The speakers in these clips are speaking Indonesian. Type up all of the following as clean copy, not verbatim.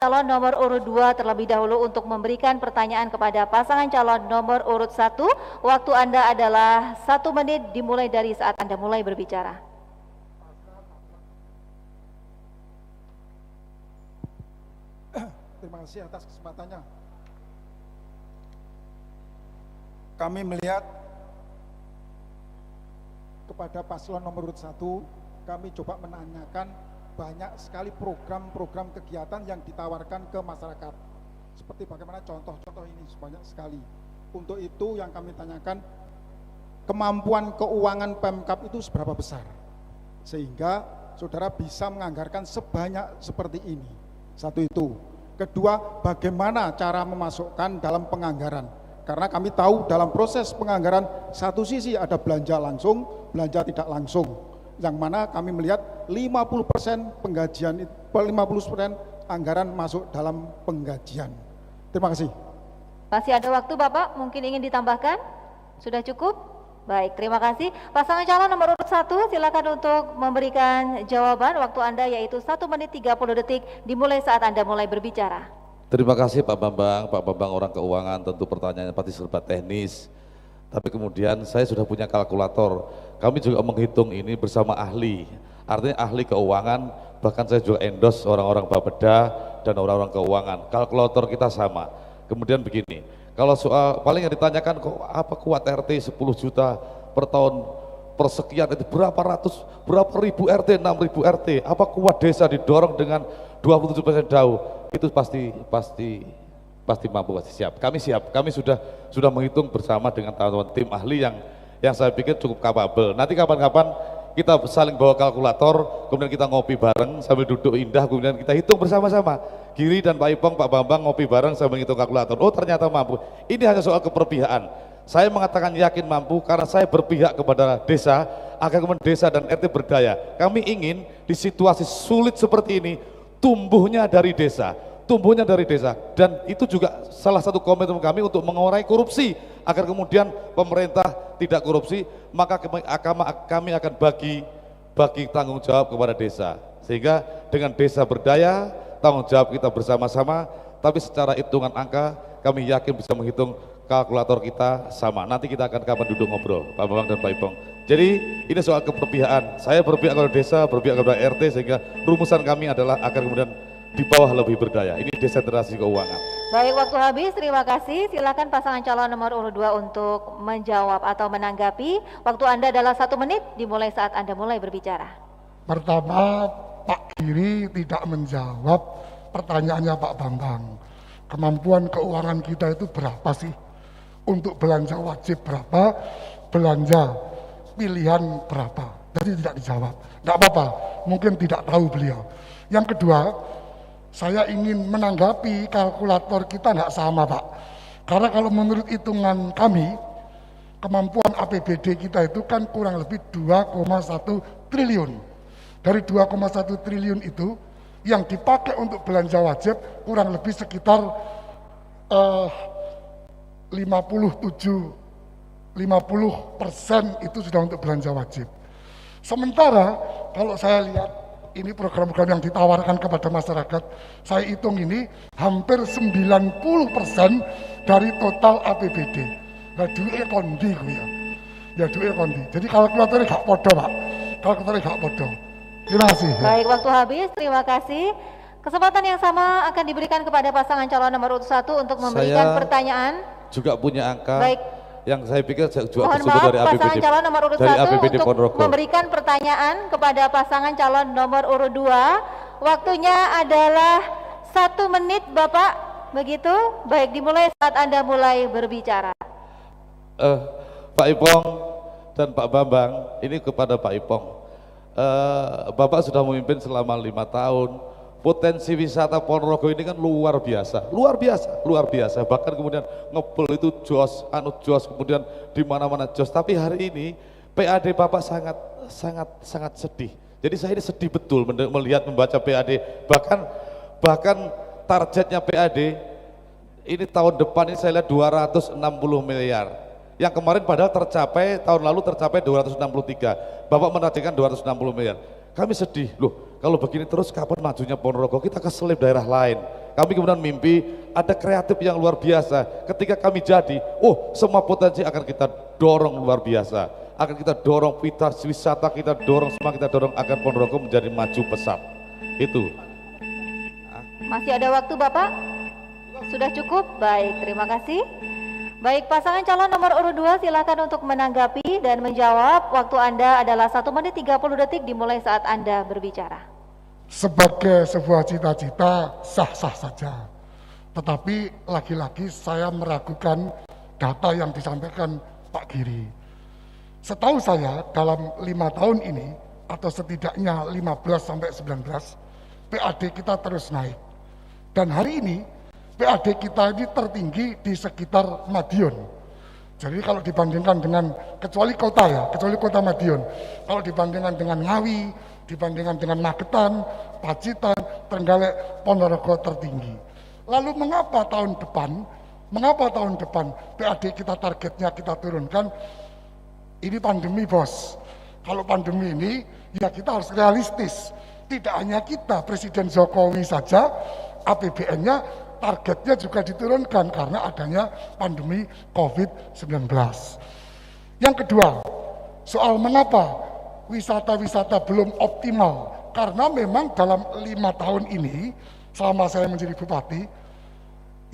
calon nomor urut 2 terlebih dahulu untuk memberikan pertanyaan kepada pasangan calon nomor urut 1. Waktu Anda adalah 1 menit dimulai dari saat Anda mulai berbicara. Terima kasih atas kesempatannya. Kami melihat kepada paslon nomor urut 1, kami coba menanyakan banyak sekali program-program kegiatan yang ditawarkan ke masyarakat. Seperti bagaimana contoh-contoh ini banyak sekali. Untuk itu yang kami tanyakan, kemampuan keuangan Pemkab itu seberapa besar? Sehingga saudara bisa menganggarkan sebanyak seperti ini. Satu itu. Kedua, bagaimana cara memasukkan dalam penganggaran? Karena kami tahu dalam proses penganggaran, satu sisi ada belanja langsung, belanja tidak langsung. Yang mana kami melihat 50% penggajian, 50% anggaran masuk dalam penggajian. Terima kasih. Masih ada waktu Bapak, mungkin ingin ditambahkan? Sudah cukup? Baik, terima kasih. Pasangan calon nomor urut 1, silakan untuk memberikan jawaban. Waktu Anda yaitu 1 menit 30 detik dimulai saat Anda mulai berbicara. Terima kasih Pak Bambang orang keuangan, tentu pertanyaannya pasti serba teknis. Tapi kemudian saya sudah punya kalkulator, kami juga menghitung ini bersama ahli, artinya ahli keuangan, bahkan saya juga endorse orang-orang Bapeda dan orang-orang keuangan, kalkulator kita sama. Kemudian begini, kalau soal paling yang ditanyakan kok apa kuat RT 10 juta per tahun persekian itu berapa ribu RT, 6.000 RT, apa kuat desa didorong dengan 27% DAU, itu pasti mampu, pasti siap. Kami siap, kami sudah menghitung bersama dengan teman-teman tim ahli yang saya pikir cukup kapabel. Nanti kapan-kapan kita saling bawa kalkulator, kemudian kita ngopi bareng sambil duduk indah, kemudian kita hitung bersama-sama. Giri dan Pak Ipong, Pak Bambang ngopi bareng sambil menghitung kalkulator. Oh ternyata mampu. Ini hanya soal keperpihakan. Saya mengatakan yakin mampu karena saya berpihak kepada desa agar kemudian desa dan RT berdaya. Kami ingin di situasi sulit seperti ini tumbuhnya dari desa dan itu juga salah satu komitmen kami untuk mengurangi korupsi agar kemudian pemerintah tidak korupsi, maka kami akan bagi tanggung jawab kepada desa sehingga dengan desa berdaya tanggung jawab kita bersama-sama, tapi secara hitungan angka kami yakin bisa menghitung kalkulator kita sama. Nanti kita akan kapan duduk ngobrol Pak Bambang dan Pak Ipong. Jadi ini soal keperpihakan, saya berpihak kepada desa, berpihak kepada RT sehingga rumusan kami adalah agar kemudian di bawah lebih berdaya. Ini desentralisasi keuangan. Baik, waktu habis. Terima kasih. Silakan pasangan calon nomor urut 2 untuk menjawab atau menanggapi. Waktu Anda adalah 1 menit dimulai saat Anda mulai berbicara. Pertama, Pak Giri tidak menjawab pertanyaannya Pak Bambang. Kemampuan keuangan kita itu berapa sih? Untuk belanja wajib berapa? Belanja pilihan berapa? Jadi tidak dijawab. Tidak apa-apa, mungkin tidak tahu beliau. Yang kedua, saya ingin menanggapi kalkulator kita nggak sama Pak, karena kalau menurut hitungan kami kemampuan APBD kita itu kan kurang lebih 2,1 triliun. Dari 2,1 triliun itu yang dipakai untuk belanja wajib kurang lebih sekitar 50% itu sudah untuk belanja wajib. Sementara kalau saya lihat ini program-program yang ditawarkan kepada masyarakat, saya hitung ini hampir 90% dari total APBD. Nah duitnya kondi ya duitnya kondi. Jadi kalkulatornya gak podo Pak, kalkulatornya gak podo. Terima kasih. Baik, waktu habis, terima kasih. Kesempatan yang sama akan diberikan kepada pasangan calon nomor urut 1 untuk memberikan pertanyaan. Juga punya angka. Baik. Yang saya pikir juga Mohon bersumber maaf, dari APBD, pasangan calon nomor urut 1 untuk Ponorogo. memberikan pertanyaan kepada pasangan calon nomor urut 2. Waktunya adalah 1 menit Bapak, begitu? Baik, dimulai saat Anda mulai berbicara. Pak Ipong dan Pak Bambang, ini kepada Pak Ipong. Bapak sudah memimpin selama 5 tahun. Potensi wisata Ponorogo ini kan luar biasa, bahkan kemudian ngebel itu jos, kemudian di mana-mana jos. Tapi hari ini PAD Bapak sangat sedih. Jadi saya ini sedih betul membaca PAD. Bahkan targetnya PAD ini tahun depan ini saya lihat 260 miliar. Yang kemarin padahal tahun lalu tercapai 263. Bapak menargetkan 260 miliar. Kami sedih, loh kalau begini terus kapan majunya Ponorogo, kita keselip daerah lain. Kami kemudian mimpi ada kreatif yang luar biasa. Ketika kami jadi, semua potensi akan kita dorong luar biasa. Akan kita dorong wisata, kita dorong agar Ponorogo menjadi maju pesat. Itu. Masih ada waktu Bapak? Sudah cukup? Baik, terima kasih. Baik, pasangan calon nomor urut 2 silakan untuk menanggapi dan menjawab. Waktu Anda adalah 1 menit 30 detik dimulai saat Anda berbicara. Sebagai sebuah cita-cita sah-sah saja. Tetapi lagi-lagi saya meragukan data yang disampaikan Pak Giri. Setahu saya dalam 5 tahun ini atau setidaknya 15 sampai 19 PAD kita terus naik. Dan hari ini PAD kita ini tertinggi di sekitar Madiun. Jadi kalau dibandingkan dengan, kecuali kota Madiun, kalau dibandingkan dengan Ngawi, dibandingkan dengan Magetan, Pacitan, Trenggalek, Ponorogo tertinggi. Lalu mengapa tahun depan PAD kita targetnya kita turunkan? Ini pandemi bos. Kalau pandemi ini ya kita harus realistis. Tidak hanya kita, Presiden Jokowi saja APBN-nya targetnya juga diturunkan karena adanya pandemi COVID-19. Yang kedua, soal mengapa wisata-wisata belum optimal. Karena memang dalam 5 tahun ini, selama saya menjadi bupati,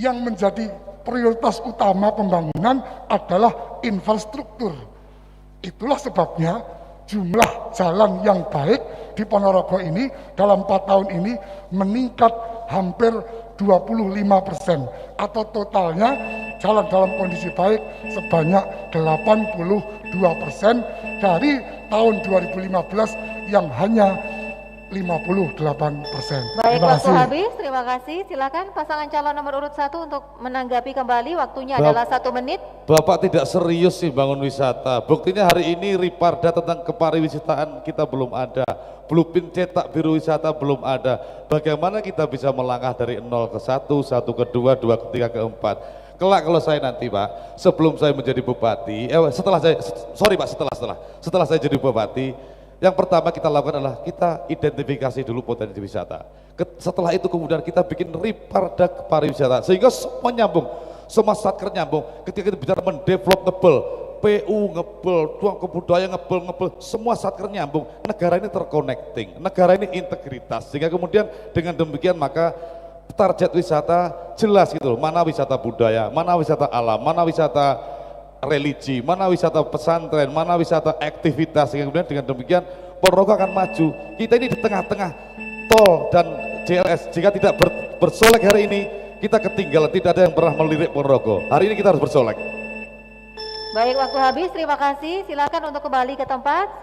yang menjadi prioritas utama pembangunan adalah infrastruktur. Itulah sebabnya jumlah jalan yang baik di Ponorogo ini dalam 4 tahun ini meningkat hampir 25%, atau totalnya jalan dalam kondisi baik sebanyak 82% dari tahun 2015 yang hanya 58%. Baik, waktu habis. Terima kasih. Silakan pasangan calon nomor urut 1 untuk menanggapi kembali. Waktunya adalah 1 menit. Bapak tidak serius sih bangun wisata. Buktinya hari ini Riparda tentang kepariwisataan kita belum ada. Blueprint cetak biru wisata belum ada. Bagaimana kita bisa melangkah dari 0 ke 1, 1 ke 2, 2 ke 3 ke 4. Kelak kalau saya nanti Pak, sebelum saya menjadi bupati, setelah saya jadi bupati, yang pertama kita lakukan adalah kita identifikasi dulu potensi wisata. Setelah itu kemudian kita bikin Riparda pariwisata sehingga semua nyambung, semua satker nyambung. Ketika kita bicara mendevelop ngebel, PU ngebel, tuang kebudayaan ngebel, semua satker nyambung. Negara ini terconnecting, negara ini integritas. Sehingga kemudian dengan demikian maka target wisata jelas gitu loh. Mana wisata budaya, mana wisata alam, mana wisata religi, mana wisata pesantren, mana wisata aktivitas. Sehingga kemudian dengan demikian Ponorogo akan maju. Kita ini di tengah-tengah tol dan JLS. Jika tidak bersolek hari ini, kita ketinggalan. Tidak ada yang pernah melirik Ponorogo. Hari ini kita harus bersolek. Baik, waktu habis. Terima kasih. Silakan untuk kembali ke tempat.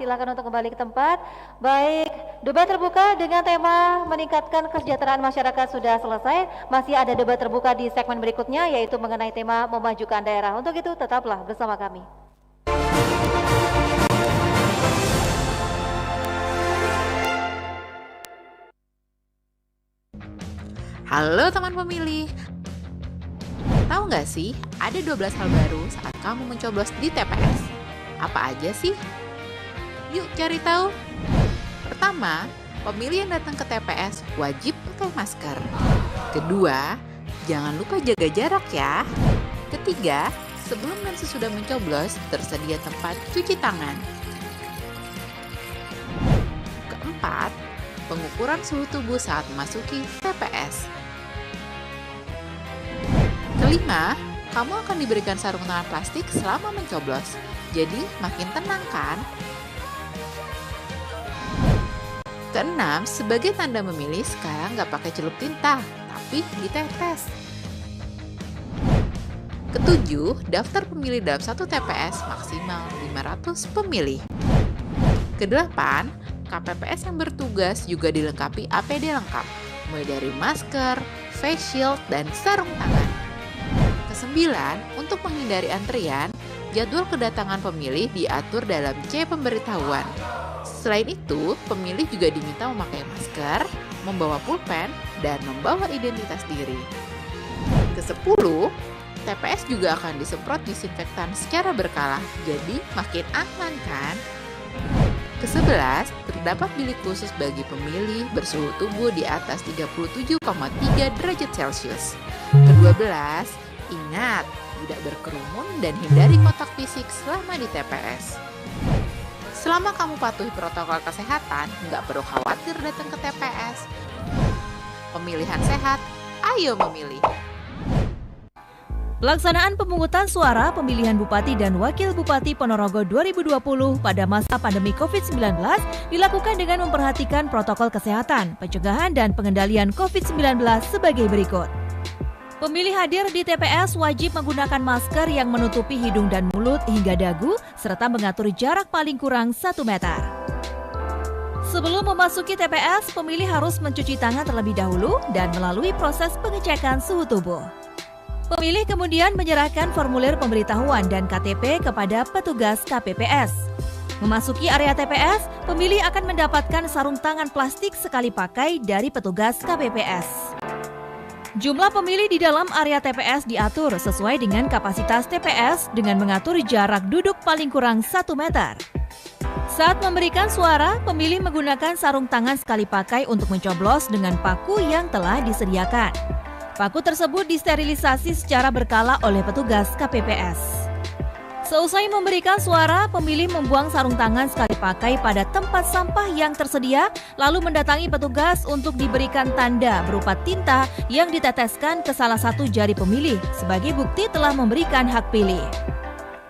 Baik, debat terbuka dengan tema meningkatkan kesejahteraan masyarakat sudah selesai. Masih ada debat terbuka di segmen berikutnya, yaitu mengenai tema memajukan daerah. Untuk itu tetaplah bersama kami. Halo teman pemilih. Tahu nggak sih, ada 12 hal baru saat kamu mencoblos di TPS. Apa aja sih? Yuk cari tahu. Pertama, pemilih yang datang ke TPS wajib pakai masker. Kedua, jangan lupa jaga jarak ya. Ketiga, sebelum dan sesudah mencoblos, tersedia tempat cuci tangan. Keempat, pengukuran suhu tubuh saat memasuki TPS. Kelima, kamu akan diberikan sarung tangan plastik selama mencoblos. Jadi makin tenang kan? Keenam, sebagai tanda memilih sekarang nggak pakai celup tinta, tapi ditetes. Ketujuh, daftar pemilih dalam satu TPS maksimal 500 pemilih. Kedelapan, KPPS yang bertugas juga dilengkapi APD lengkap, mulai dari masker, face shield, dan sarung tangan. Kesembilan, untuk menghindari antrian, jadwal kedatangan pemilih diatur dalam C pemberitahuan. Selain itu, pemilih juga diminta memakai masker, membawa pulpen, dan membawa identitas diri. Kesepuluh, TPS juga akan disemprot disinfektan secara berkala, jadi makin aman kan? Ke-11, terdapat bilik khusus bagi pemilih bersuhu tubuh di atas 37,3 derajat Celcius. Ke-12, ingat, tidak berkerumun dan hindari kontak fisik selama di TPS. Selama kamu patuhi protokol kesehatan, nggak perlu khawatir datang ke TPS. Pemilihan sehat, ayo memilih. Pelaksanaan pemungutan suara pemilihan Bupati dan Wakil Bupati Ponorogo 2020 pada masa pandemi COVID-19 dilakukan dengan memperhatikan protokol kesehatan, pencegahan dan pengendalian COVID-19 sebagai berikut. Pemilih hadir di TPS wajib menggunakan masker yang menutupi hidung dan mulut hingga dagu, serta mengatur jarak paling kurang 1 meter. Sebelum memasuki TPS, pemilih harus mencuci tangan terlebih dahulu dan melalui proses pengecekan suhu tubuh. Pemilih kemudian menyerahkan formulir pemberitahuan dan KTP kepada petugas KPPS. Memasuki area TPS, pemilih akan mendapatkan sarung tangan plastik sekali pakai dari petugas KPPS. Jumlah pemilih di dalam area TPS diatur sesuai dengan kapasitas TPS dengan mengatur jarak duduk paling kurang 1 meter. Saat memberikan suara, pemilih menggunakan sarung tangan sekali pakai untuk mencoblos dengan paku yang telah disediakan. Paku tersebut disterilisasi secara berkala oleh petugas KPPS. Seusai memberikan suara, pemilih membuang sarung tangan sekali pakai pada tempat sampah yang tersedia, lalu mendatangi petugas untuk diberikan tanda berupa tinta yang diteteskan ke salah satu jari pemilih sebagai bukti telah memberikan hak pilih.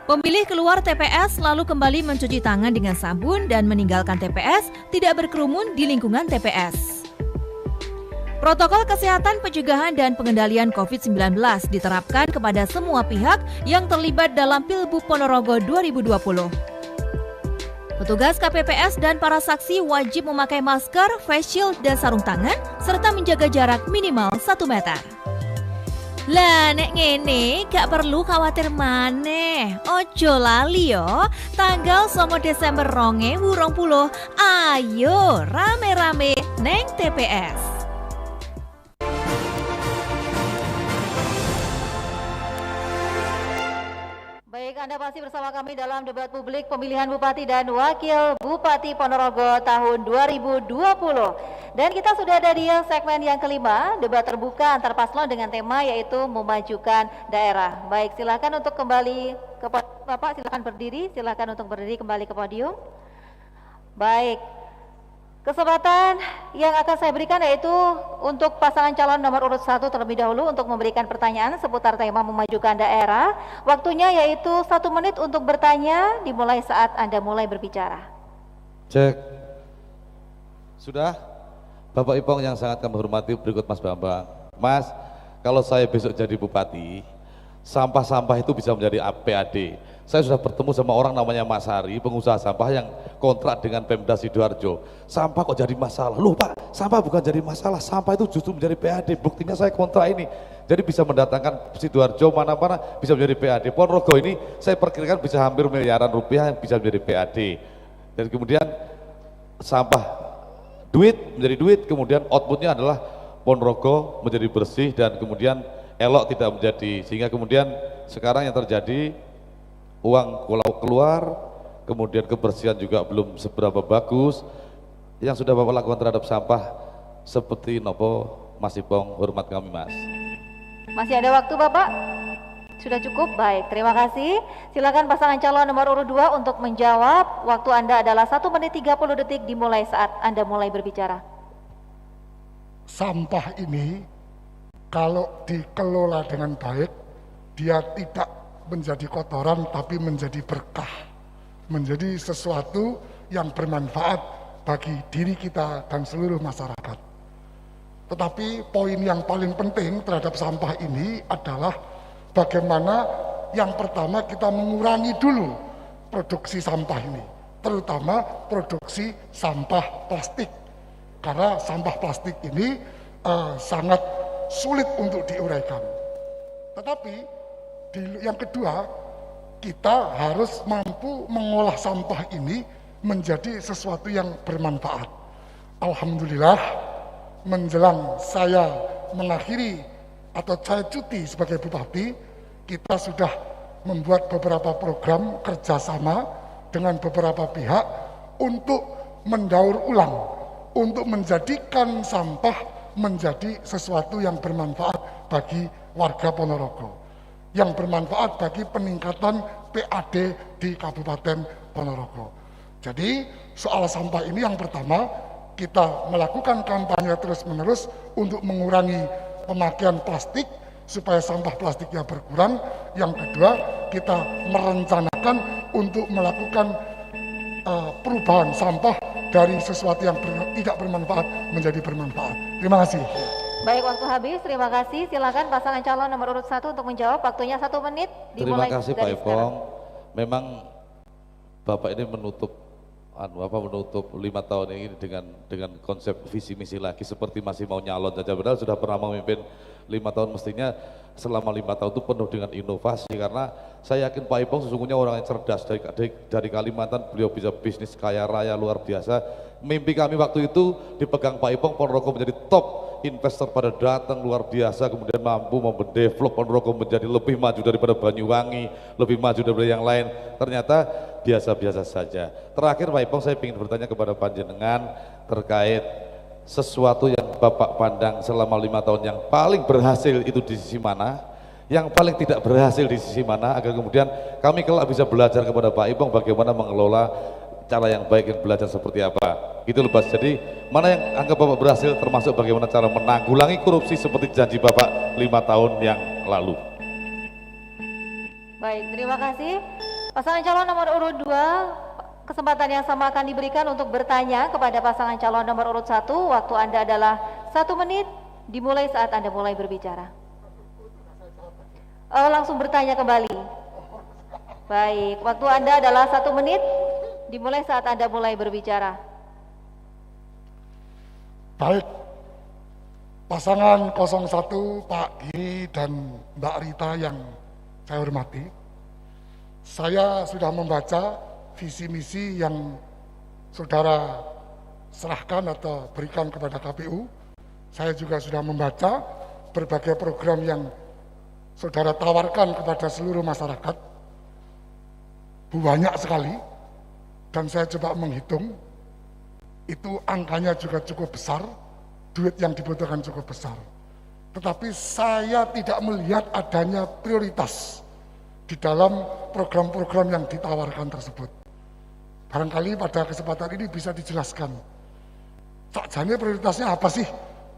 Pemilih keluar TPS lalu kembali mencuci tangan dengan sabun dan meninggalkan TPS, tidak berkerumun di lingkungan TPS. Protokol kesehatan pencegahan dan pengendalian COVID-19 diterapkan kepada semua pihak yang terlibat dalam Pilbub Ponorogo 2020. Petugas KPPS dan para saksi wajib memakai masker, face shield, dan sarung tangan, serta menjaga jarak minimal 1 meter. Lah nek ngene gak perlu khawatir maneh. Ojo lali yo, tanggal 9 Desember 2020, ayo rame-rame neng TPS. Baik, Anda masih bersama kami dalam debat publik pemilihan Bupati dan Wakil Bupati Ponorogo tahun 2020. Dan kita sudah ada di segmen yang kelima, debat terbuka antar paslon dengan tema yaitu memajukan daerah. Baik, silakan untuk kembali ke Bapak, silakan untuk berdiri kembali ke podium. Baik, kesempatan yang akan saya berikan yaitu untuk pasangan calon nomor urut 1 terlebih dahulu untuk memberikan pertanyaan seputar tema memajukan daerah. Waktunya yaitu 1 menit untuk bertanya, dimulai saat Anda mulai berbicara. Cek. Sudah? Bapak Ipong yang sangat kami hormati, berikut Mas Bambang. Mas, kalau saya besok jadi bupati, sampah-sampah itu bisa menjadi PAD. Saya sudah bertemu sama orang namanya Mas Hari, pengusaha sampah yang kontrak dengan Pemda Sidoarjo. Sampah kok jadi masalah? Loh Pak, sampah bukan jadi masalah, sampah itu justru menjadi PAD. Buktinya saya kontrak ini. Jadi bisa mendatangkan Sidoarjo mana-mana bisa menjadi PAD. Ponorogo ini saya perkirakan bisa hampir miliaran rupiah yang bisa menjadi PAD. Dan kemudian sampah duit menjadi duit, kemudian outputnya adalah Ponorogo menjadi bersih dan kemudian elok tidak menjadi, sehingga kemudian sekarang yang terjadi uang keluar, kemudian kebersihan juga belum seberapa bagus. Yang sudah Bapak lakukan terhadap sampah seperti nopo, Mas Ipong, hormat kami Mas. Masih ada waktu Bapak? Sudah cukup? Baik, terima kasih. Silakan pasangan calon nomor urut 2 untuk menjawab. Waktu Anda adalah 1 menit 30 detik dimulai saat Anda mulai berbicara. Sampah ini kalau dikelola dengan baik, dia tidak menjadi kotoran tapi menjadi berkah, menjadi sesuatu yang bermanfaat bagi diri kita dan seluruh masyarakat. Tetapi poin yang paling penting terhadap sampah ini adalah bagaimana yang pertama kita mengurangi dulu produksi sampah ini, terutama produksi sampah plastik, karena sampah plastik ini sangat sulit untuk diuraikan. Tetapi yang kedua, kita harus mampu mengolah sampah ini menjadi sesuatu yang bermanfaat. Alhamdulillah, menjelang saya mengakhiri atau saya cuti sebagai bupati, kita sudah membuat beberapa program kerjasama dengan beberapa pihak untuk mendaur ulang, untuk menjadikan sampah menjadi sesuatu yang bermanfaat bagi warga Ponorogo, yang bermanfaat bagi peningkatan PAD di Kabupaten Ponorogo. Jadi soal sampah ini yang pertama, kita melakukan kampanye terus-menerus untuk mengurangi pemakaian plastik supaya sampah plastiknya berkurang. Yang kedua, kita merencanakan untuk melakukan perubahan sampah dari sesuatu yang tidak bermanfaat menjadi bermanfaat. Terima kasih. Baik, waktu habis. Terima kasih. Silakan pasangan calon nomor urut 1 untuk menjawab. Waktunya 1 menit. Terima Dimulai kasih Pak dari Ipong. sekarang. Memang Bapak ini menutup 5 tahun ini dengan konsep visi misi lagi, seperti masih mau nyalon saja, padahal sudah pernah memimpin 5 tahun. Mestinya selama 5 tahun itu penuh dengan inovasi, karena saya yakin Pak Ipong sesungguhnya orang yang cerdas. Dari Kalimantan beliau bisa bisnis kaya raya luar biasa. Mimpi kami waktu itu dipegang Pak Ipong, Ponorogo menjadi top, investor pada datang luar biasa, kemudian mampu mendevelop Ponorogo menjadi lebih maju daripada Banyuwangi, lebih maju daripada yang lain. Ternyata biasa-biasa saja. Terakhir Pak Ipong, saya ingin bertanya kepada panjenengan terkait sesuatu yang Bapak pandang selama 5 tahun yang paling berhasil itu di sisi mana, yang paling tidak berhasil di sisi mana, agar kemudian kami kelak bisa belajar kepada Pak Ipong bagaimana mengelola cara yang baik dan belajar seperti apa. Gitu loh Mas. Jadi mana yang anggap Bapak berhasil, termasuk bagaimana cara menanggulangi korupsi seperti janji Bapak 5 tahun yang lalu. Baik, terima kasih. Pasangan calon nomor urut 2, kesempatan yang sama akan diberikan untuk bertanya kepada pasangan calon nomor urut 1. Waktu Anda adalah 1 menit, dimulai saat Anda mulai berbicara. Langsung bertanya kembali. Baik, waktu Anda adalah 1 menit, dimulai saat Anda mulai berbicara. Baik, pasangan 01 Pak Giri dan Mbak Rita yang saya hormati, saya sudah membaca visi misi yang saudara serahkan atau berikan kepada KPU. Saya juga sudah membaca berbagai program yang saudara tawarkan kepada seluruh masyarakat. Banyak sekali, dan saya coba menghitung, itu angkanya juga cukup besar, duit yang dibutuhkan cukup besar. Tetapi saya tidak melihat adanya prioritas di dalam program-program yang ditawarkan tersebut. Barangkali pada kesempatan ini bisa dijelaskan, sakjane prioritasnya apa sih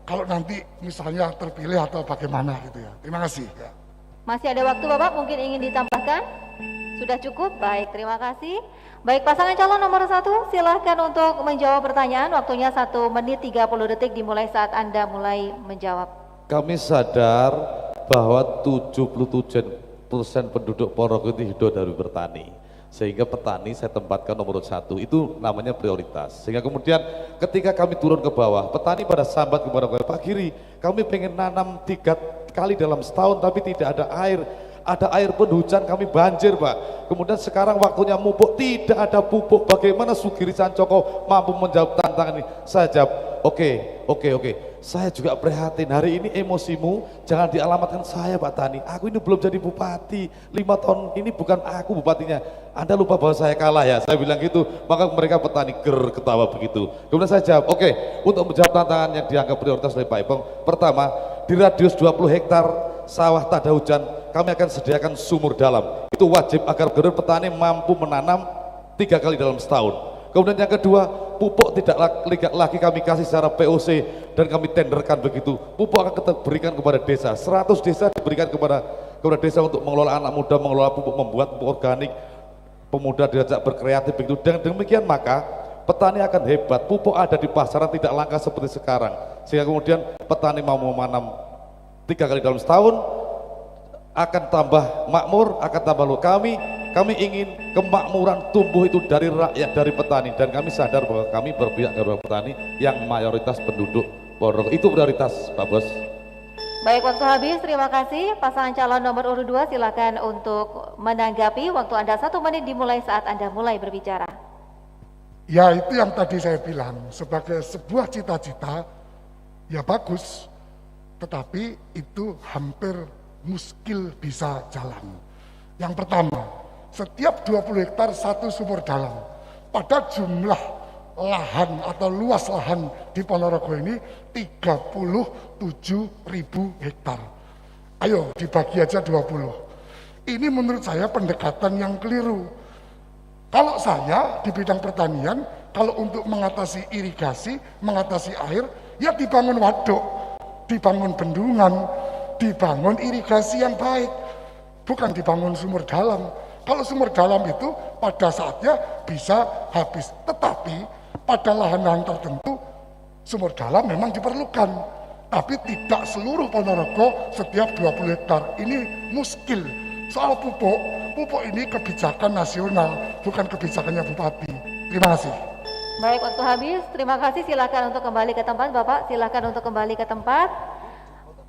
kalau nanti misalnya terpilih atau bagaimana gitu ya. Terima kasih. Masih ada waktu Bapak, mungkin ingin ditambahkan? Sudah cukup? Baik, terima kasih. Baik, pasangan calon nomor 1, silahkan untuk menjawab pertanyaan. Waktunya 1 menit 30 detik dimulai saat Anda mulai menjawab. Kami sadar bahwa 77% penduduk Ponorogo itu hidup dari bertani, sehingga petani saya tempatkan nomor 1, itu namanya prioritas. Sehingga kemudian ketika kami turun ke bawah, petani pada sambat kepada Pak Giri, kami pengen nanam 3 kali dalam setahun tapi tidak ada air. Ada air pun hujan kami banjir Pak. Kemudian sekarang waktunya pupuk, tidak ada pupuk. Bagaimana Sugiri Sancoko mampu menjawab tantangan ini? Saya jawab, oke. Saya juga prihatin, hari ini emosimu jangan dialamatkan saya Pak Tani. Aku ini belum jadi bupati, 5 tahun ini bukan aku bupatinya. Anda lupa bahwa saya kalah ya, saya bilang gitu. Maka mereka petani ketawa begitu. Kemudian saya jawab, oke, untuk menjawab tantangan yang dianggap prioritas oleh Pak Ipong. Pertama, di radius 20 hektar sawah tak ada hujan, kami akan sediakan sumur dalam. Itu wajib agar petani mampu menanam 3 kali dalam setahun. Kemudian yang kedua, pupuk tidak lagi kami kasih secara POC dan kami tenderkan begitu. Pupuk akan kita berikan kepada desa. 100 desa diberikan kepada desa untuk mengelola anak muda, mengelola pupuk, membuat pupuk organik. Pemuda diajak berkreatif begitu. Dan demikian maka petani akan hebat. Pupuk ada di pasaran, tidak langka seperti sekarang. Sehingga kemudian petani mau menanam 3 kali dalam setahun, akan tambah makmur, akan tambah luas. Kami ingin kemakmuran tumbuh itu dari rakyat, dari petani, dan kami sadar bahwa kami berpihak kepada petani yang mayoritas penduduk Ponorogo. Itu prioritas Pak Bos. Baik, waktu habis. Terima kasih. Pasangan calon nomor urut 2 silakan untuk menanggapi. Waktu Anda 1 menit dimulai saat Anda mulai berbicara. Ya, itu yang tadi saya bilang, sebagai sebuah cita-cita ya bagus, tetapi itu hampir muskil bisa jalan. Yang pertama, setiap 20 hektar 1 sumur dalam. Pada jumlah lahan atau luas lahan di Ponorogo ini 37.000 hektar. Ayo dibagi aja 20. Ini menurut saya pendekatan yang keliru. Kalau saya di bidang pertanian, kalau untuk mengatasi irigasi, mengatasi air, ya dibangun waduk, dibangun bendungan, dibangun irigasi yang baik, bukan dibangun sumur dalam. Kalau sumur dalam itu pada saatnya bisa habis, tetapi pada lahan-lahan tertentu sumur dalam memang diperlukan, tapi tidak seluruh Ponorogo setiap 20 hektar. Ini muskil. Soal pupuk ini kebijakan nasional, bukan kebijakannya Bupati. Terima kasih. Baik, waktu habis. Terima kasih. Silakan untuk kembali ke tempat, Bapak. Silakan untuk kembali ke tempat.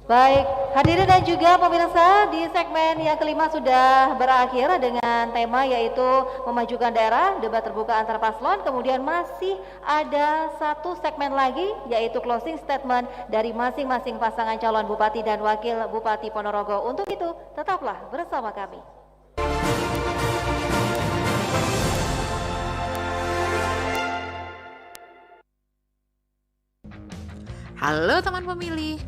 Baik, hadirin dan juga pemirsa, di segmen yang kelima sudah berakhir dengan tema yaitu memajukan daerah, debat terbuka antar paslon. Kemudian masih ada satu segmen lagi yaitu closing statement dari masing-masing pasangan calon Bupati dan Wakil Bupati Ponorogo. Untuk itu, tetaplah bersama kami. Halo teman pemilih.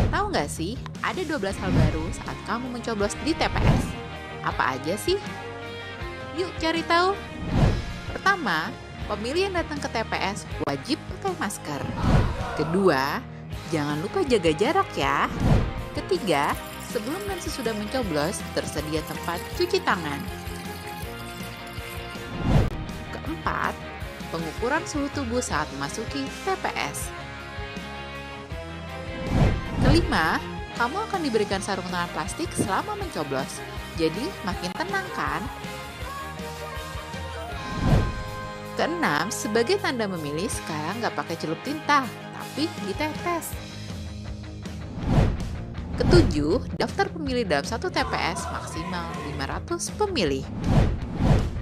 Tahu nggak sih, ada 12 hal baru saat kamu mencoblos di TPS. Apa aja sih? Yuk cari tahu. Pertama, pemilih yang datang ke TPS wajib pakai masker. Kedua, jangan lupa jaga jarak ya. Ketiga, sebelum dan sesudah mencoblos, tersedia tempat cuci tangan. Keempat, pengukuran suhu tubuh saat memasuki TPS. Kelima, kamu akan diberikan sarung tangan plastik selama mencoblos. Jadi makin tenang kan? Keenam, sebagai tanda memilih sekarang nggak pakai celup tinta, tapi ditetes. Ketujuh, daftar pemilih dalam satu TPS maksimal 500 pemilih.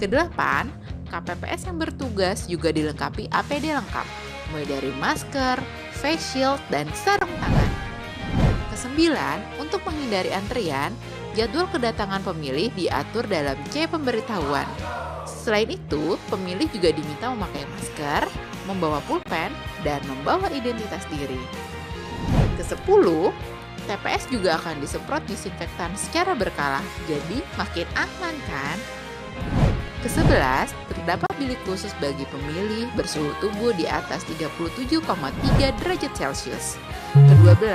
Kedelapan, KPPS yang bertugas juga dilengkapi APD lengkap, mulai dari masker, face shield, dan sarung tangan. Kesembilan, untuk menghindari antrian, jadwal kedatangan pemilih diatur dalam C pemberitahuan. Selain itu, pemilih juga diminta memakai masker, membawa pulpen, dan membawa identitas diri. Kesepuluh, TPS juga akan disemprot disinfektan secara berkala, jadi makin aman kan? Ke-11, terdapat bilik khusus bagi pemilih bersuhu tubuh di atas 37,3 derajat Celcius. Ke-12,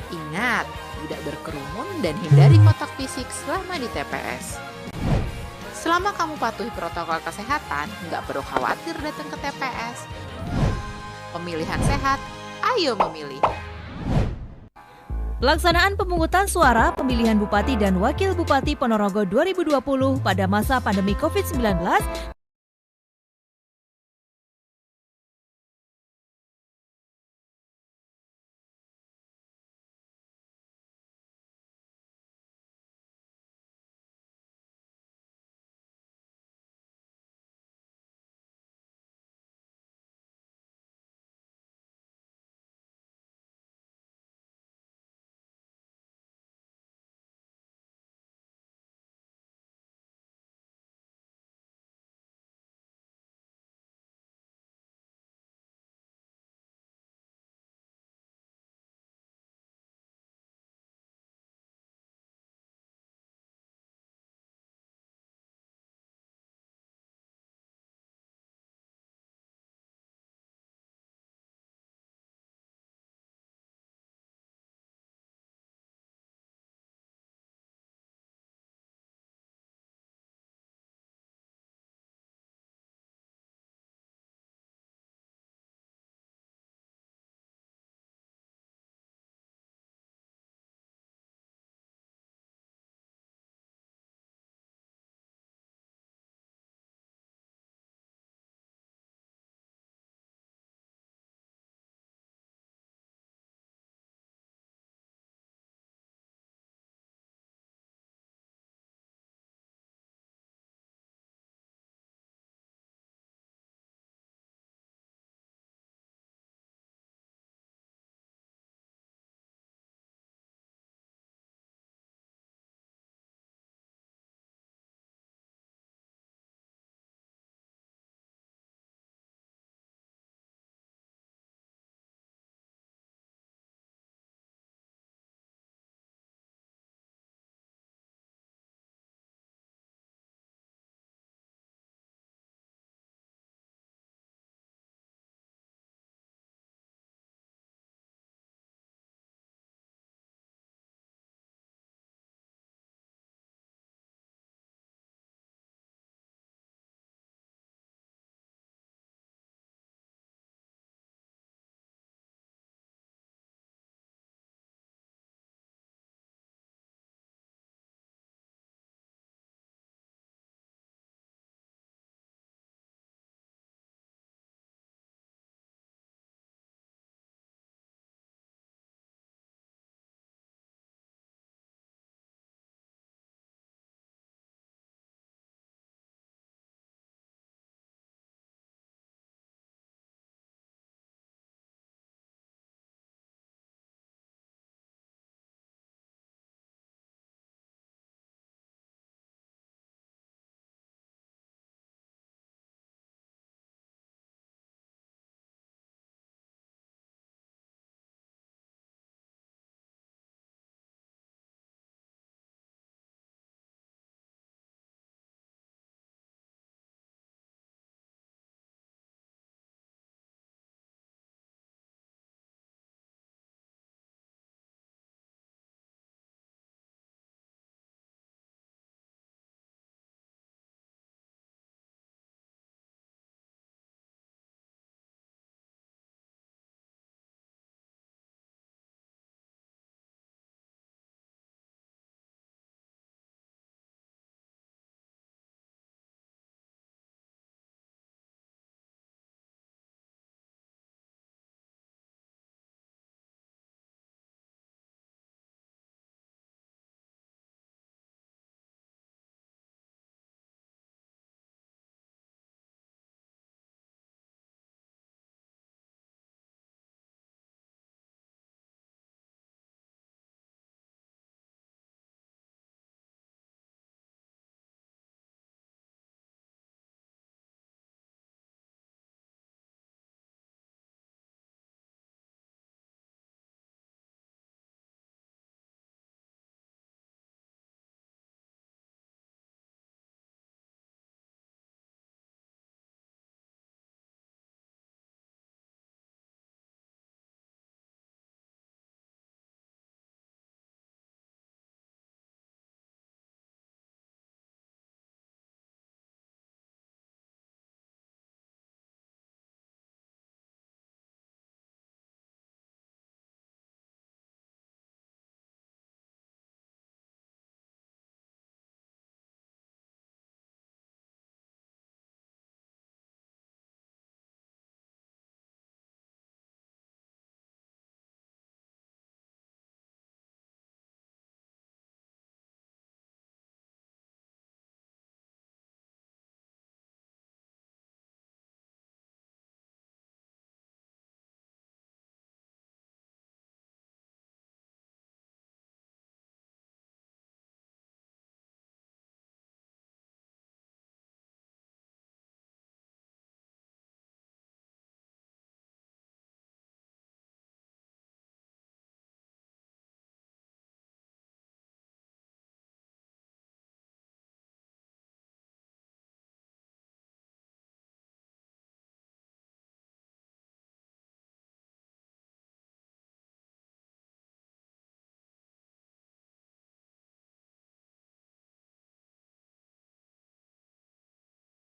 ingat, tidak berkerumun dan hindari kontak fisik selama di TPS. Selama kamu patuhi protokol kesehatan, nggak perlu khawatir datang ke TPS. Pemilihan sehat, ayo memilih. Pelaksanaan pemungutan suara pemilihan Bupati dan Wakil Bupati Ponorogo 2020 pada masa pandemi COVID-19